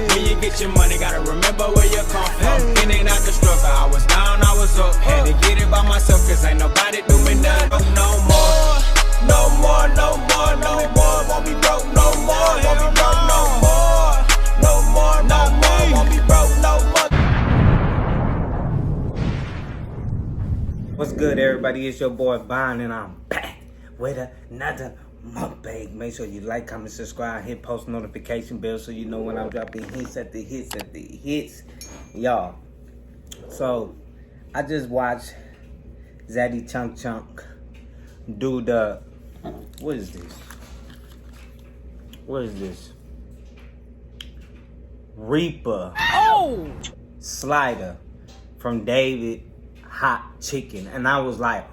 When you get your money, gotta remember where you come from. In and out the struggle, I was down, I was up. Had to get it by myself, cause ain't nobody do me nothing. No more, no more, no more, no more. Won't be broke no more, won't be broke no more. No more, no more, won't be broke no more. What's good, everybody? It's your boy Vine, and I'm back with another mukbang. Make sure you like, comment, subscribe, hit post notification bell so you know when I'm dropping hits at the hits, y'all. So I just watched Zaddy Chunk do the what is this Reaper slider from David Hot Chicken, and I was like,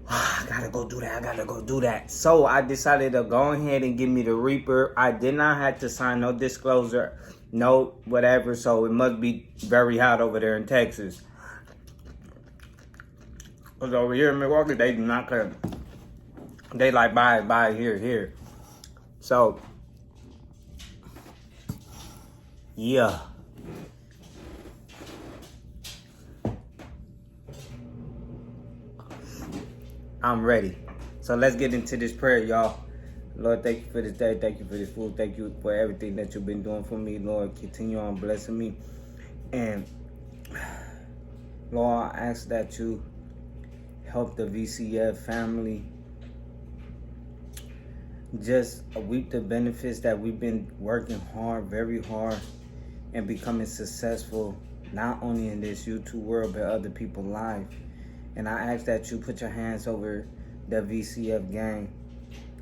I gotta go do that. So I decided to go ahead and give me the Reaper. I did not have to sign no disclosure, no whatever, so it must be very hot over there in Texas. Because over here in Milwaukee, they do not care. They like buy here. So, yeah. I'm ready. So let's get into this prayer, y'all. Lord, thank you for this day. Thank you for this food. Thank you for everything that you've been doing for me. Lord, continue on blessing me. And Lord, I ask that you help the VCF family just reap the benefits that we've been working hard, very hard, and becoming successful, not only in this YouTube world, but other people's lives. And I ask that you put your hands over the VCF gang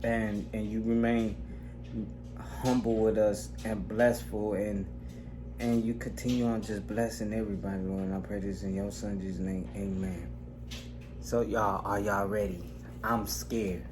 and you remain humble with us and blessful and you continue on just blessing everybody, Lord. And I pray this in your son Jesus' name, amen. So y'all, are y'all ready? I'm scared.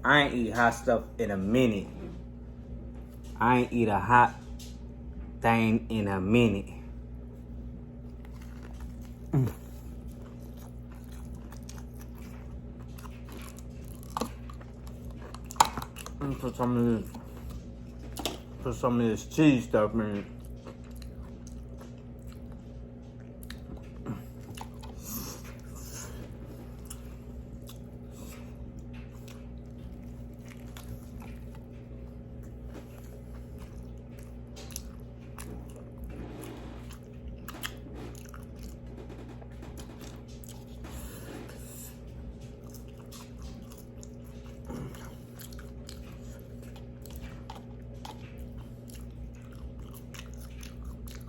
I ain't eat hot stuff in a minute. I ain't eat a hot thing in a minute. Put some of this cheese stuff in it.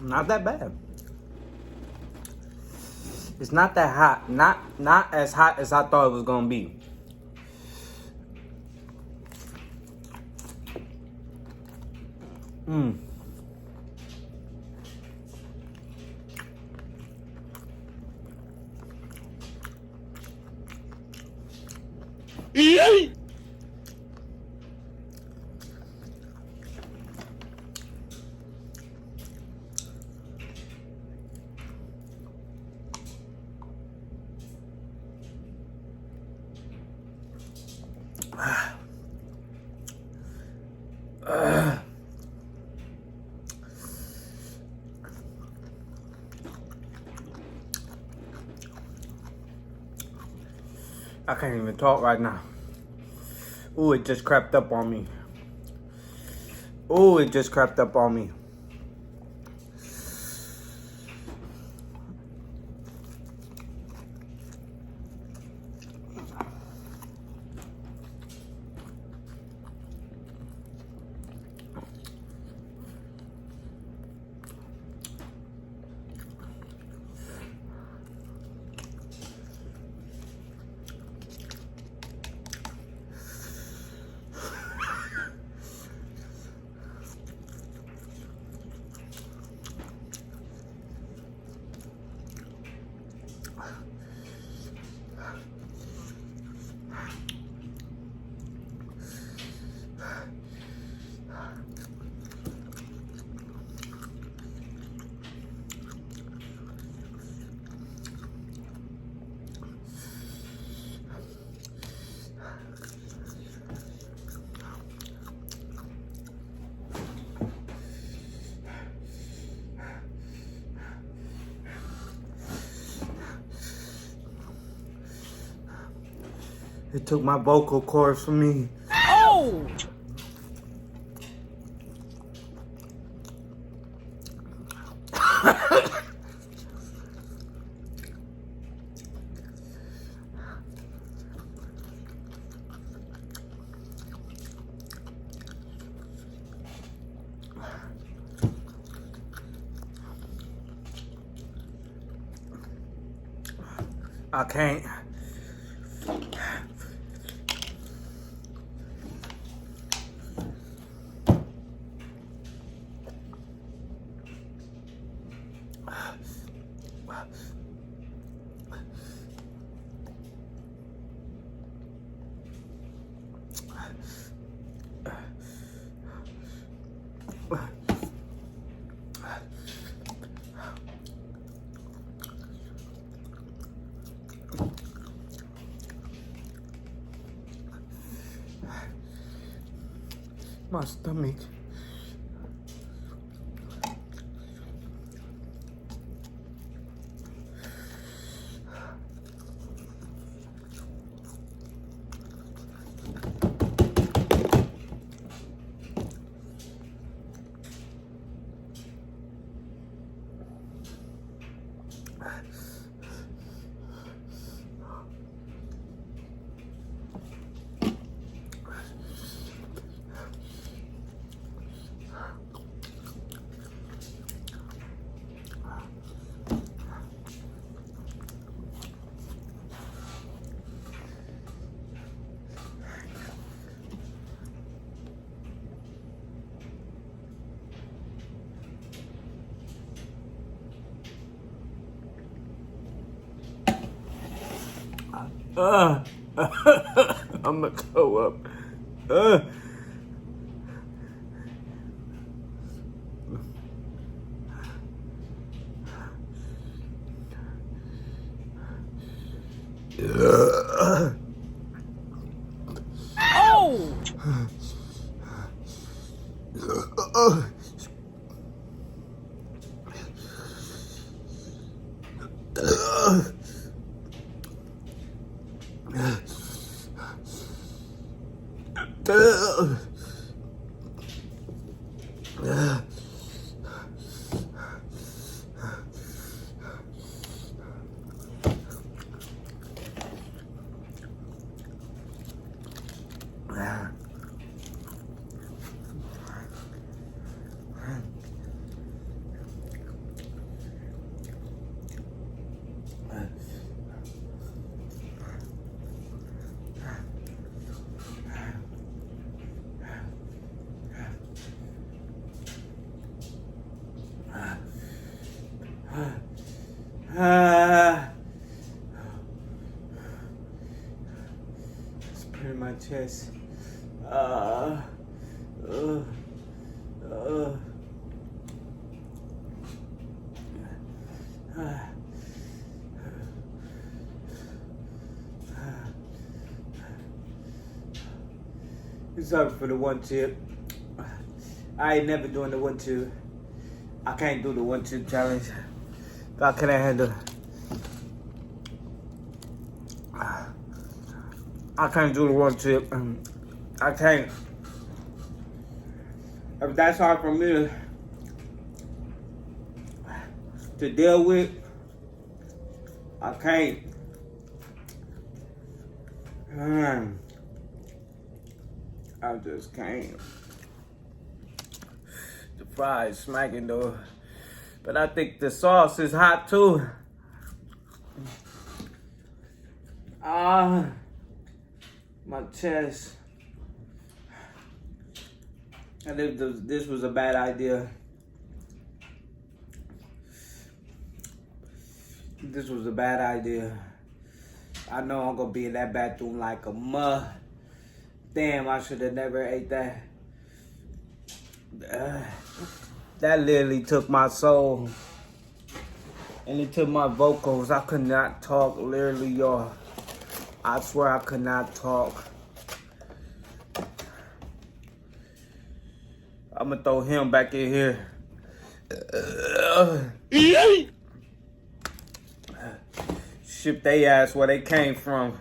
Not that bad. It's not that hot. Not as hot as I thought it was gonna be. I can't even talk right now. Ooh, it just crept up on me. It took my vocal cords from me. Oh! I can't. My stomach. I'm gonna go up. It's pretty my chest. Sorry for the 1 chip. I ain't never doing the 1-2. I can't do the 1-2 challenge. I can't handle. I can't do the 1 chip. I can't. If that's hard for me to deal with, I can't. I just can't. The fries smacking though. But I think the sauce is hot too. My chest. I think this was a bad idea. This was a bad idea. I know I'm gonna be in that bathroom like a mud. Damn, I should have never ate that. That literally took my soul. And it took my vocals. I could not talk, literally, y'all. I swear I could not talk. I'm gonna throw him back in here. Ship they ass where they came from.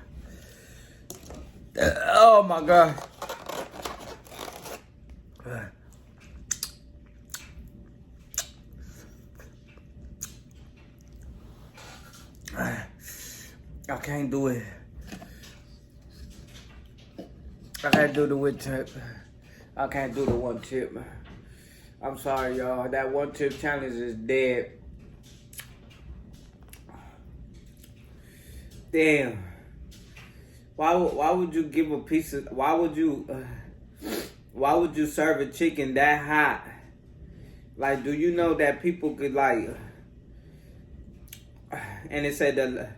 Oh my God. I can't do it. I can't do the one tip. I can't do the one tip. I'm sorry, y'all. That one tip challenge is dead. Damn. Why would you give a piece of? Why would you serve a chicken that hot? Like, do you know that people could like? And it said the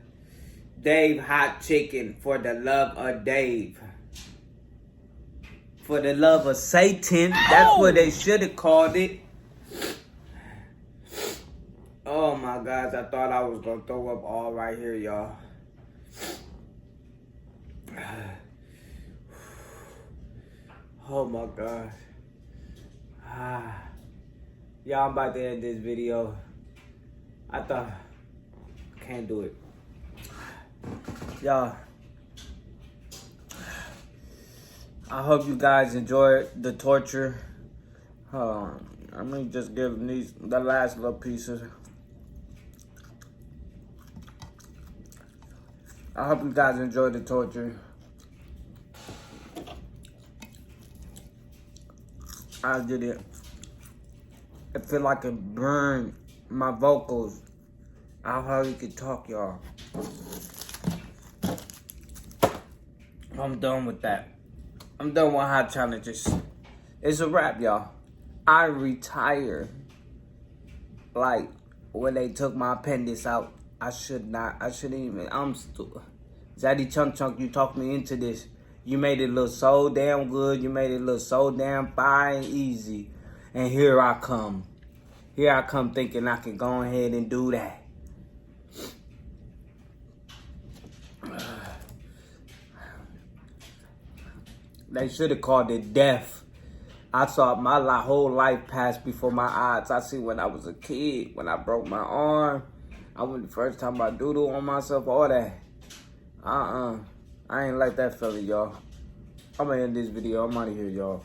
Dave hot chicken for the love of Dave. For the love of Satan. That's what they should have called it. Oh my gosh, I thought I was gonna throw up all right here, y'all. Oh my gosh. Y'all, I'm about to end this video. I thought I can't do it. Y'all, I hope you guys enjoyed the torture. I'm gonna just give these the last little pieces. I hope you guys enjoyed the torture. I did it. It feel like it burned my vocals. I hardly could talk, y'all. I'm done with that. I'm done with hot challenges. It's a wrap, y'all. I retire. Like, when they took my appendix out, I shouldn't even. I'm stupid. Zaddy Chunk Chunk, you talked me into this. You made it look so damn good. You made it look so damn fine and easy. And here I come. Here I come thinking I can go ahead and do that. They should have called it death. I saw my whole life pass before my eyes. I see when I was a kid, when I broke my arm. I went the first time I doodled on myself, all that. I ain't like that fella, y'all. I'm gonna end this video. I'm out of here, y'all.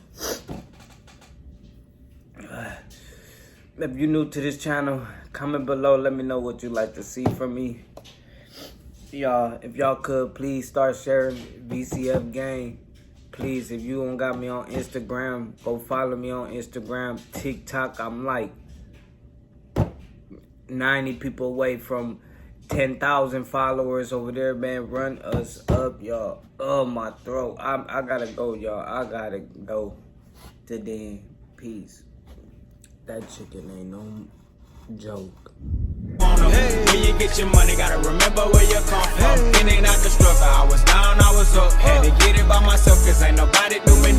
If you're new to this channel, comment below. Let me know what you'd like to see from me. Y'all, if y'all could, please start sharing VCF Gang. Please, if you don't got me on Instagram, go follow me on Instagram. TikTok, I'm like 90 people away from 10,000 followers over there, man. Run us up, y'all. Oh, my throat. I gotta go, y'all. I gotta go today. Peace. That chicken ain't no joke. When you get your money, gotta remember where you come from. It ain't out the struggle. I was down, I was up. Had to get it by myself, cause ain't nobody do me